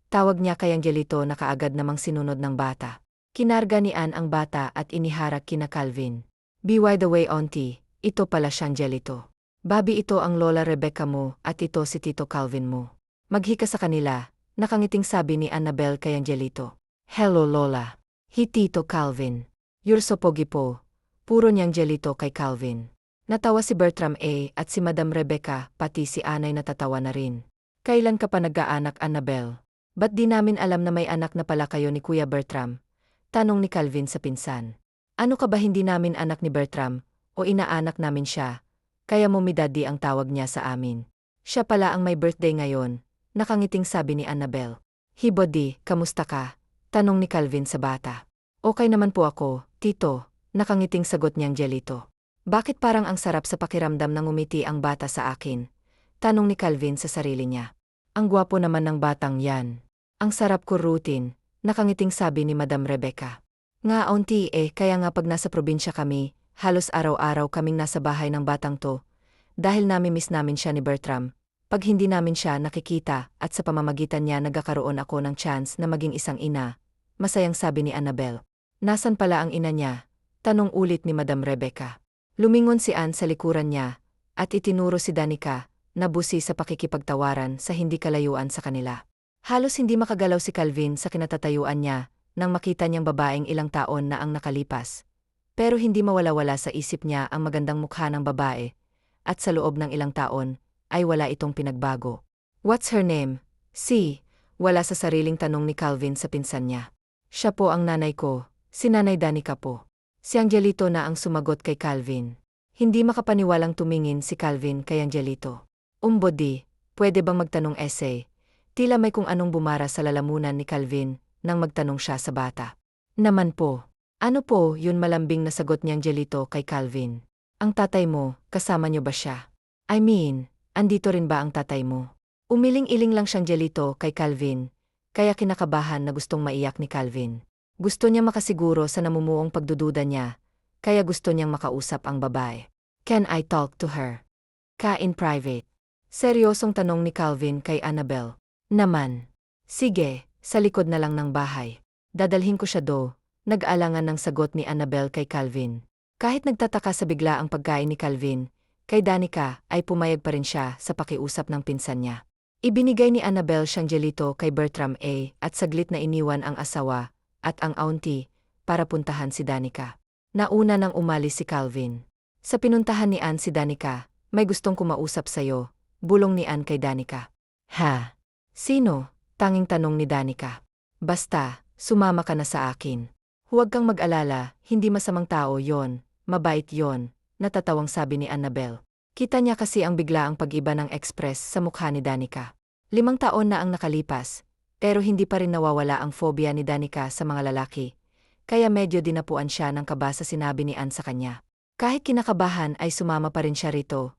tawag niya kay Angelito na kaagad namang sinunod ng bata. Kinarga ni Ann ang bata at iniharap kina Calvin. By the way auntie, ito pala si Angelito. Bobby, ito ang Lola Rebecca mo at ito si Tito Calvin mo. Maghika sa kanila, nakangiting sabi ni Annabelle kay Angelito. Hello Lola. Hi Tito Calvin. You're so pogi po. Puro ni Angelito kay Calvin. Natawa si Bertram at si Madam Rebecca, pati si Anay natatawa na rin. Kailan ka pa nag-aanak, Annabelle? Ba't di namin alam na may anak na pala kayo ni Kuya Bertram? Tanong ni Calvin sa pinsan. Ano ka ba, hindi namin anak ni Bertram, o inaanak namin siya? Kaya Mommy Daddy ang tawag niya sa amin. Siya pala ang may birthday ngayon, nakangiting sabi ni Annabelle. Hibodi, kamusta ka? Tanong ni Calvin sa bata. Okay naman po ako, Tito, nakangiting sagot niyang Angelito. Bakit parang ang sarap sa pakiramdam nang umiti ang bata sa akin? Tanong ni Calvin sa sarili niya. Ang gwapo naman ng batang yan. Ang sarap kurutin, nakangiting sabi ni Madam Rebecca. Nga auntie kaya nga pag nasa probinsya kami, halos araw-araw kaming nasa bahay ng batang to. Dahil namimiss namin siya ni Bertram. Pag hindi namin siya nakikita at sa pamamagitan niya nagkakaroon ako ng chance na maging isang ina, masayang sabi ni Annabelle. Nasan pala ang ina niya? Tanong ulit ni Madam Rebecca. Lumingon si Ann sa likuran niya at itinuro si Danica na busi sa pakikipagtawaran sa hindi kalayuan sa kanila. Halos hindi makagalaw si Calvin sa kinatatayuan niya nang makita niyang babaeng ilang taon na ang nakalipas. Pero hindi mawala-wala sa isip niya ang magandang mukha ng babae at sa loob ng ilang taon ay wala itong pinagbago. What's her name? Wala sa sariling tanong ni Calvin sa pinsan niya. Siya po ang nanay ko, si Nanay Danica po. Si Angelito na ang sumagot kay Calvin. Hindi makapaniwalang tumingin si Calvin kay Angelito. Umbodi, pwede bang magtanong essay? Tila may kung anong bumara sa lalamunan ni Calvin nang magtanong siya sa bata. Naman po. Ano po, yun malambing na sagot ni Angelito kay Calvin. Ang tatay mo, kasama niyo ba siya? I mean, andito rin ba ang tatay mo? Umiling-iling lang si Angelito kay Calvin, kaya kinakabahan na gustong maiyak ni Calvin. Gusto niya makasiguro sa namumuong pagdududa niya, kaya gusto niyang makausap ang babae. Can I talk to her? In private. Seryosong tanong ni Calvin kay Annabelle. Naman. Sige, sa likod na lang ng bahay. Dadalhin ko siya nag-alangan ng sagot ni Annabelle kay Calvin. Kahit nagtataka sa bigla ang pagkain ni Calvin, kay Danica ay pumayag pa rin siya sa pakiusap ng pinsan niya. Ibinigay ni Annabelle si Angelito kay Bertram at saglit na iniwan ang asawa at ang auntie para puntahan si Danica. Nauna nang umalis si Calvin. Sa pinuntahan ni Ann si Danica, may gustong kumausap sayo, bulong ni Ann kay Danica. Ha? Sino? Tanging tanong ni Danica. Basta, sumama ka na sa akin. Huwag kang mag-alala, hindi masamang tao yon, mabait yon, natatawang sabi ni Annabelle. Kita niya kasi ang biglaang pag-iba ng express sa mukha ni Danica. 5 taon na ang nakalipas, pero hindi pa rin nawawala ang phobia ni Danica sa mga lalaki, kaya medyo dinapuan siya ng kaba sa sinabi ni Ann sa kanya. Kahit kinakabahan ay sumama pa rin siya rito,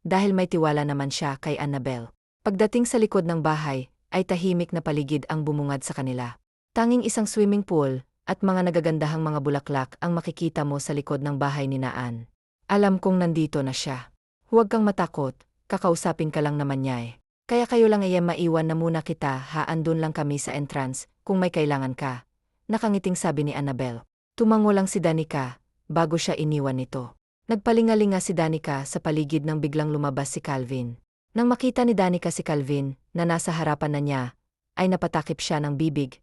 dahil may tiwala naman siya kay Annabelle. Pagdating sa likod ng bahay, ay tahimik na paligid ang bumungad sa kanila. Tanging isang swimming pool at mga nagagandahang mga bulaklak ang makikita mo sa likod ng bahay ni Ann. Alam kong nandito na siya. Huwag kang matakot, kakausapin ka lang naman niya Kaya kayo lang maiwan na muna kita, andun lang kami sa entrance, kung may kailangan ka. Nakangiting sabi ni Annabelle. Tumango lang si Danica, bago siya iniwan nito. Nagpalingalinga si Danica sa paligid nang biglang lumabas si Calvin. Nang makita ni Danica si Calvin, na nasa harapan na niya, ay napatakip siya ng bibig,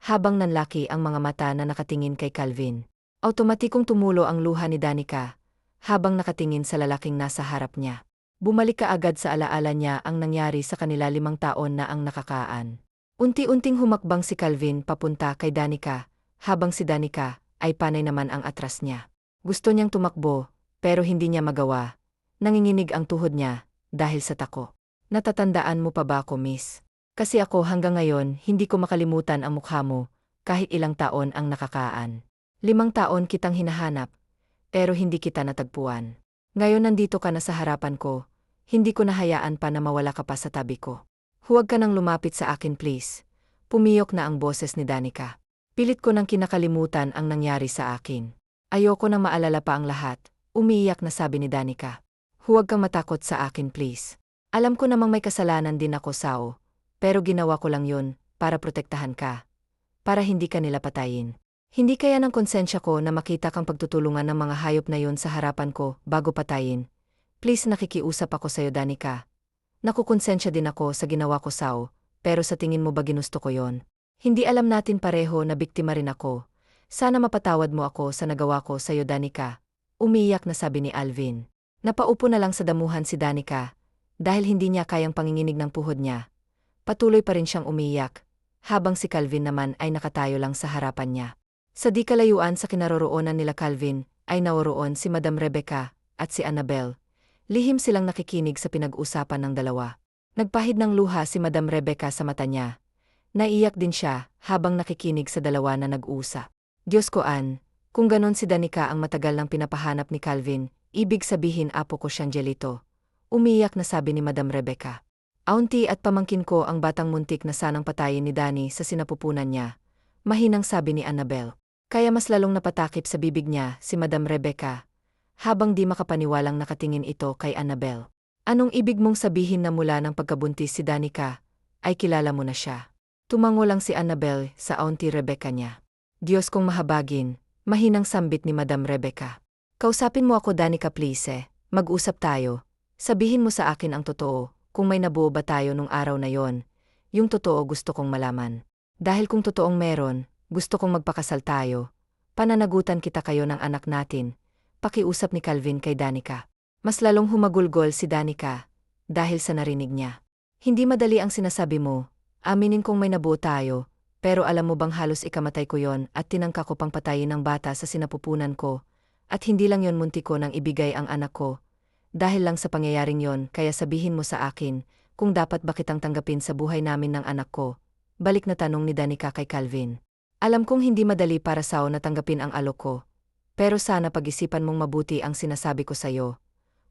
habang nanlaki ang mga mata na nakatingin kay Calvin. Automatikong tumulo ang luha ni Danica, habang nakatingin sa lalaking nasa harap niya. Bumalik kaagad sa alaala niya ang nangyari sa kanila 5 taon na ang nakakaan. Unti-unting humakbang si Calvin papunta kay Danica, habang si Danica ay panay naman ang atras niya. Gusto niyang tumakbo, pero hindi niya magawa. Nanginginig ang tuhod niya, dahil sa tako. Natatandaan mo pa ba ako, miss? Kasi ako hanggang ngayon hindi ko makalimutan ang mukha mo, kahit ilang taon ang nakakaan. 5 taon kitang hinahanap, pero hindi kita natagpuan. Ngayon nandito ka na sa harapan ko, hindi ko nahayaan pa na mawala ka pa sa tabi ko. Huwag ka nang lumapit sa akin please. Pumiyok na ang boses ni Danica. Pilit ko nang kinakalimutan ang nangyari sa akin. Ayoko nang maalala pa ang lahat, umiiyak na sabi ni Danica. Huwag kang matakot sa akin please. Alam ko namang may kasalanan din ako, Sao. Pero ginawa ko lang yun, para protektahan ka. Para hindi ka nila patayin. Hindi kaya ng konsensya ko na makita kang pagtutulungan ng mga hayop na yun sa harapan ko bago patayin. Please, nakikiusap ako sa'yo, Danica. Nakukonsensya din ako sa ginawa ko, Sao, pero sa tingin mo ba ginusto ko yon? Hindi alam natin pareho na biktima rin ako. Sana mapatawad mo ako sa nagawa ko sa'yo, Danica. Umiyak na sabi ni Alvin. Napaupo na lang sa damuhan si Danica. Dahil hindi niya kayang panginginig ng puhod niya. Patuloy pa rin siyang umiyak, habang si Calvin naman ay nakatayo lang sa harapan niya. Sa di kalayuan sa kinaroroonan nila Calvin, ay naroroon si Madam Rebecca at si Annabel. Lihim silang nakikinig sa pinag-usapan ng dalawa. Nagpahid ng luha si Madam Rebecca sa mata niya. Naiyak din siya habang nakikinig sa dalawa na nag-uusap. Diyos ko, Ann, kung ganon si Danica ang matagal nang pinapahanap ni Calvin, ibig sabihin apo ko siyang Jelito. Umiyak na sabi ni Madam Rebecca. Auntie at pamangkin ko ang batang muntik na sanang patayin ni Danny sa sinapupunan niya. Mahinang sabi ni Annabel. Kaya mas lalong napatakip sa bibig niya si Madam Rebecca. Habang di makapaniwalang nakatingin ito kay Annabel. Anong ibig mong sabihin na mula ng pagkabuntis si Danica, ay kilala mo na siya? Tumango lang si Annabel sa Auntie Rebecca niya. Diyos kong mahabagin, mahinang sambit ni Madam Rebecca. Kausapin mo ako, Danica, please. Mag-usap tayo. Sabihin mo sa akin ang totoo, kung may nabuo ba tayo nung araw na yon. Yung totoo gusto kong malaman. Dahil kung totoong meron, gusto kong magpakasal tayo. Pananagutan kita kayo ng anak natin. Pakiusap ni Calvin kay Danica. Mas lalong humagulgol si Danica dahil sa narinig niya. Hindi madali ang sinasabi mo. Aminin kong may nabuo tayo, pero alam mo bang halos ikamatay ko yon at tinangka ko pang patayin ng bata sa sinapupunan ko. At hindi lang yon, munti ko nang ibigay ang anak ko. Dahil lang sa pangyayaring yon, kaya sabihin mo sa akin kung dapat ba kitang tanggapin sa buhay namin ng anak ko. Balik na tanong ni Danica kay Calvin. Alam kong hindi madali para Sao na tanggapin ang alok ko. Pero sana pag-isipan mong mabuti ang sinasabi ko sa'yo.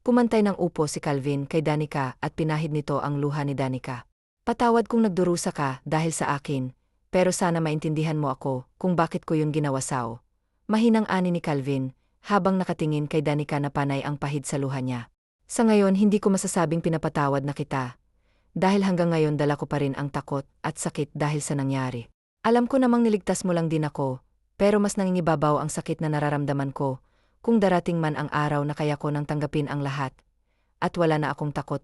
Pumantay ng upo si Calvin kay Danica at pinahid nito ang luha ni Danica. Patawad kung nagdurusa ka dahil sa akin, pero sana maintindihan mo ako kung bakit ko yun ginawa, Sao. Mahinang ani ni Calvin, habang nakatingin kay Danica na panay ang pahid sa luha niya. Sa ngayon hindi ko masasabing pinapatawad na kita. Dahil hanggang ngayon dala ko pa rin ang takot at sakit dahil sa nangyari. Alam ko namang niligtas mo lang din ako, pero mas nangingibabaw ang sakit na nararamdaman ko, kung darating man ang araw na kaya ko nang tanggapin ang lahat. At wala na akong takot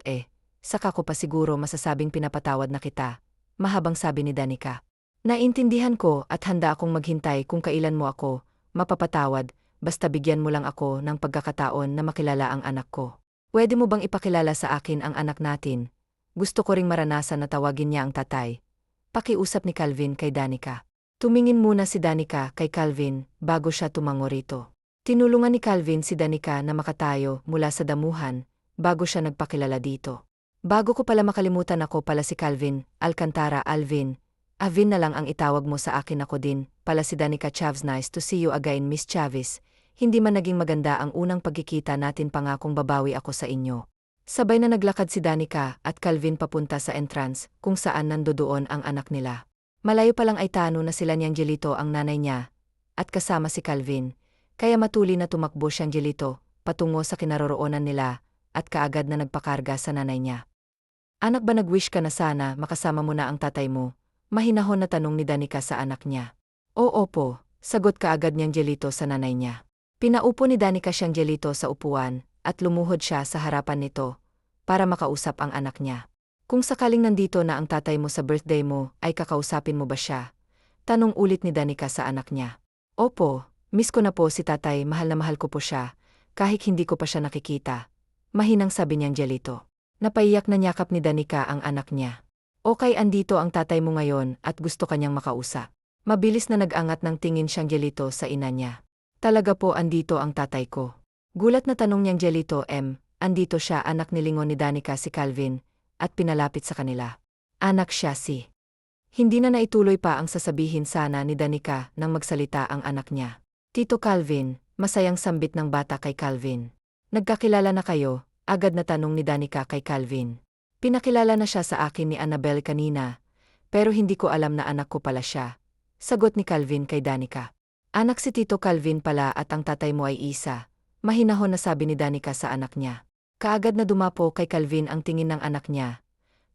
saka ko pa siguro masasabing pinapatawad na kita, mahabang sabi ni Danica. Naintindihan ko at handa akong maghintay kung kailan mo ako mapapatawad, basta bigyan mo lang ako ng pagkakataon na makilala ang anak ko. Pwede mo bang ipakilala sa akin ang anak natin? Gusto ko ring maranasan na tawagin niya ang tatay. Pakiusap ni Calvin kay Danica. Tumingin muna si Danica kay Calvin bago siya tumango rito. Tinulungan ni Calvin si Danica na makatayo mula sa damuhan bago siya nagpakilala dito. Bago ko pala makalimutan, ako pala si Calvin Alcantara. Alvin. Avin na lang ang itawag mo sa akin. Ako din pala si Danica Chavez. Nice to see you again, Miss Chavez. Hindi man naging maganda ang unang pagkikita natin, pangakong babawi ako sa inyo. Sabay na naglakad si Danica at Calvin papunta sa entrance kung saan nandoon ang anak nila. Malayo pa lang ay tano na sila niyang Jelito ang nanay niya at kasama si Calvin, kaya matuli na tumakbo siyang Jelito patungo sa kinaroroonan nila at kaagad na nagpakarga sa nanay niya. Anak, ba nag-wish ka na sana makasama mo na ang tatay mo? Mahinahon na tanong ni Danica sa anak niya. Oo po, sagot kaagad niyang Jelito sa nanay niya. Pinaupo ni Danica siyang Jelito sa upuan at lumuhod siya sa harapan nito para makausap ang anak niya. Kung sakaling nandito na ang tatay mo sa birthday mo, ay kakausapin mo ba siya? Tanong ulit ni Danica sa anak niya. Opo, miss ko na po si tatay, mahal na mahal ko po siya, kahit hindi ko pa siya nakikita. Mahinang sabi niyang Jelito. Napaiyak na niyakap ni Danica ang anak niya. Okay, andito ang tatay mo ngayon at gusto kanyang makausap. Mabilis na nag-angat ng tingin siyang Jelito sa ina niya. Talaga po, andito ang tatay ko. Gulat na tanong niyang Jelito. Andito siya, anak nilingon ni Danica si Calvin, at pinalapit sa kanila. Anak siya si. Hindi na naituloy pa ang sasabihin sana ni Danica nang magsalita ang anak niya. Tito Calvin, masayang sambit ng bata kay Calvin. Nagkakilala na kayo? Agad na tanong ni Danica kay Calvin. Pinakilala na siya sa akin ni Annabel kanina, pero hindi ko alam na anak ko pala siya. Sagot ni Calvin kay Danica. Anak si Tito Calvin pala at ang tatay mo ay Isa. Mahinahon na sabi ni Danica sa anak niya. Kaagad na dumapo kay Calvin ang tingin ng anak niya.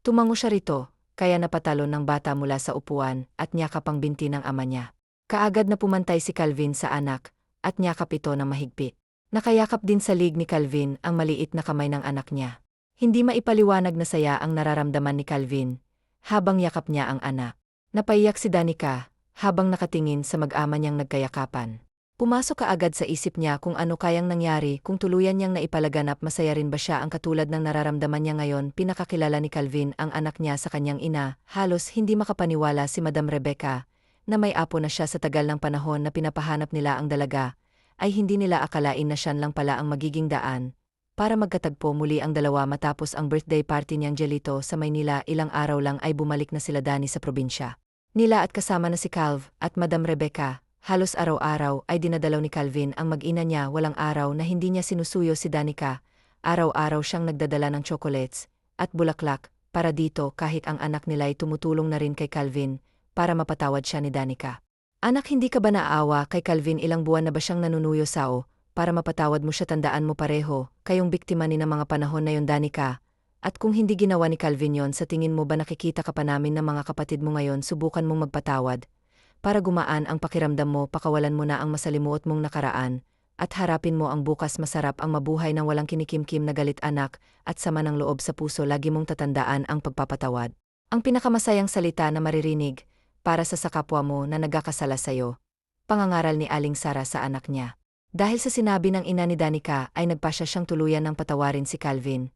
Tumango siya rito, kaya napatalon ng bata mula sa upuan at niyakap ang binti ng ama niya. Kaagad na pumantay si Calvin sa anak at niyakap ito ng mahigpit. Nakayakap din sa lig ni Calvin ang maliit na kamay ng anak niya. Hindi maipaliwanag na saya ang nararamdaman ni Calvin habang yakap niya ang anak. Napaiyak si Danica habang nakatingin sa mag-ama niyang nagkayakapan. Pumasok kaagad sa isip niya kung ano kayang nangyari kung tuluyan niyang naipalaganap, masaya rin ba siya ang katulad ng nararamdaman niya ngayon. Pinakakilala ni Calvin ang anak niya sa kanyang ina. Halos hindi makapaniwala si Madam Rebecca na may apo na siya sa tagal ng panahon na pinapahanap nila ang dalaga, ay hindi nila akalain na siya lang pala ang magiging daan para magkatagpo muli ang dalawa matapos ang birthday party niyang Jelito sa Maynila. Ilang araw lang ay bumalik na sila Dani sa probinsya nila at kasama na si Calv at Madam Rebecca. Halos araw-araw ay dinadalaw ni Calvin ang mag-ina niya. Walang araw na hindi niya sinusuyo si Danica. Araw-araw siyang nagdadala ng chocolates at bulaklak para dito, kahit ang anak nila ay tumutulong na rin kay Calvin para mapatawad siya ni Danica. Anak, hindi ka ba naawa kay Calvin? Ilang buwan na ba siyang nanunuyo sao para mapatawad mo siya? Tandaan mo pareho kayong biktima ni ng mga panahon na yon, Danica. At kung hindi ginawa ni Calvin yon, sa tingin mo ba nakikita ka pa namin ng mga kapatid mo ngayon? Subukan mong magpatawad para gumaan ang pakiramdam mo. Pakawalan mo na ang masalimuot mong nakaraan at harapin mo ang bukas. Masarap ang mabuhay ng walang kinikimkim na galit, anak, at sama ng loob sa puso. Lagi mong tatandaan ang pagpapatawad ang pinakamasayang salita na maririnig para sa kapwa mo na nagkakasala sa'yo. Pangangaral ni Aling Sara sa anak niya. Dahil sa sinabi ng ina ni Danica ay nagpasya siyang tuluyan ng patawarin si Calvin.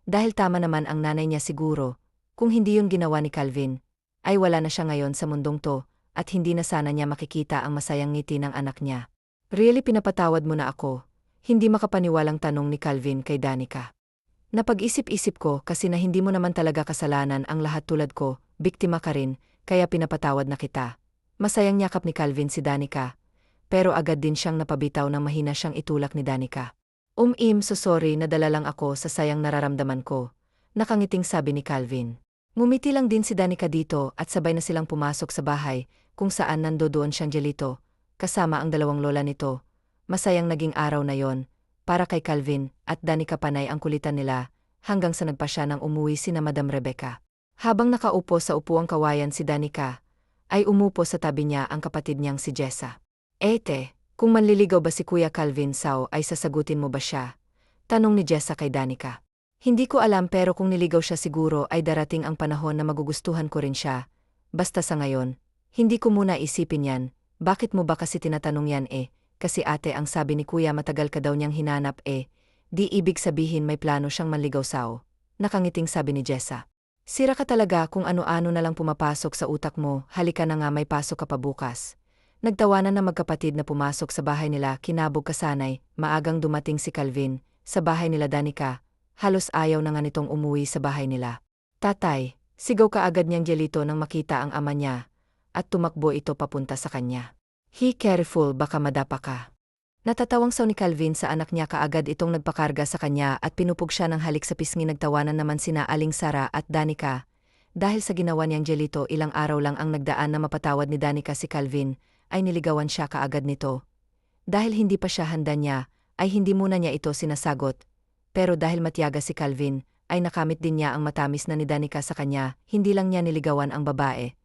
Dahil tama naman ang nanay niya siguro, kung hindi yun ginawa ni Calvin, ay wala na siya ngayon sa mundong to, at hindi na sana niya makikita ang masayang ngiti ng anak niya. Really, pinapatawad mo na ako? Hindi makapaniwalang tanong ni Calvin kay Danica. Napag-isip-isip ko kasi na hindi mo naman talaga kasalanan ang lahat, tulad ko, biktima ka rin, kaya pinapatawad na kita. Masayang yakap ni Calvin si Danica, pero agad din siyang napabitaw nang mahina siyang itulak ni Danica. So sorry, nadala lang ako sa sayang nararamdaman ko. Nakangiting sabi ni Calvin. Ngumiti lang din si Danica dito at sabay na silang pumasok sa bahay kung saan nandoon siyang Jelito, kasama ang dalawang lola nito. Masayang naging araw na yon para kay Calvin at Danica. Panay ang kulitan nila hanggang sa nagpasya nang umuwi sina Madam Rebecca. Habang nakaupo sa upuang kawayan si Danica, ay umupo sa tabi niya ang kapatid niyang si Jessa. Ete, kung manliligaw ba si Kuya Calvin sao, ay sasagutin mo ba siya? Tanong ni Jessa kay Danica. Hindi ko alam, pero kung niligaw siya siguro ay darating ang panahon na magugustuhan ko rin siya. Basta sa ngayon, hindi ko muna isipin yan. Bakit mo ba kasi tinatanong yan? Kasi ate, ang sabi ni Kuya matagal ka daw niyang hinanap. Di ibig sabihin may plano siyang manligaw sao? Nakangiting sabi ni Jessa. Sira ka talaga, kung ano-ano na lang pumapasok sa utak mo. Halika na nga, may pasok ka pa bukas. Nagtawanan na magkapatid na pumasok sa bahay nila. Kinabog kasanay, maagang dumating si Calvin sa bahay nila Danica. Halos ayaw na nga nitong umuwi sa bahay nila. Tatay, sigaw kaagad niyang Jelito nang makita ang ama niya, at tumakbo ito papunta sa kanya. He, careful, baka madapa ka. Natatawang saw ni Calvin sa anak niya. Kaagad itong nagpakarga sa kanya at pinupog siya ng halik sa pisngi. Nagtawanan naman sina Aling Sara at Danica. Dahil sa ginawa niyang Jelito, ilang araw lang ang nagdaan na mapatawad ni Danica si Calvin, ay niligawan siya kaagad nito. Dahil hindi pa siya handa niya, ay hindi muna niya ito sinasagot. Pero dahil matyaga si Calvin, ay nakamit din niya ang matamis na ni Danica sa kanya. Hindi lang niya niligawan ang babae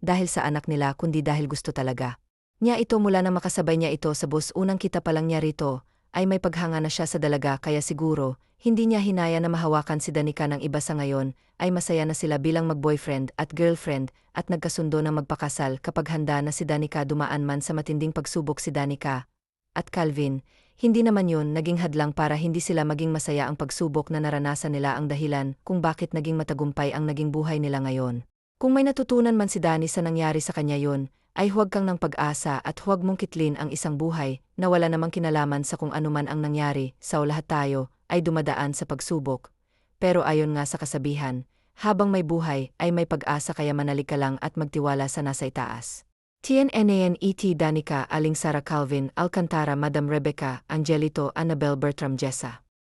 dahil sa anak nila, kundi dahil gusto talaga niya ito mula na makasabay niya ito sa bus. Unang kita pa lang niya rito, ay may paghanga na siya sa dalaga, kaya siguro, hindi niya hinaya na mahawakan si Danica ng iba. Sa ngayon, ay masaya na sila bilang mag-boyfriend at girlfriend at nagkasundo na magpakasal kapag handa na si Danica. Dumaan man sa matinding pagsubok si Danica at Calvin, hindi naman yun naging hadlang para hindi sila maging masaya. Ang pagsubok na naranasan nila ang dahilan kung bakit naging matagumpay ang naging buhay nila ngayon. Kung may natutunan man si Dani sa nangyari sa kanya yon, ay huwag kang ng pag-asa at huwag mong kitlin ang isang buhay na wala namang kinalaman sa kung anuman ang nangyari. Sa lahat tayo ay dumadaan sa pagsubok. Pero ayon nga sa kasabihan, habang may buhay ay may pag-asa, kaya manalig ka lang at magtiwala sa nasa itaas. TNNANET Danica, Aling Sara, Calvin Alcantara, Madam Rebecca, Angelito, Annabel, Bertram, Jessa.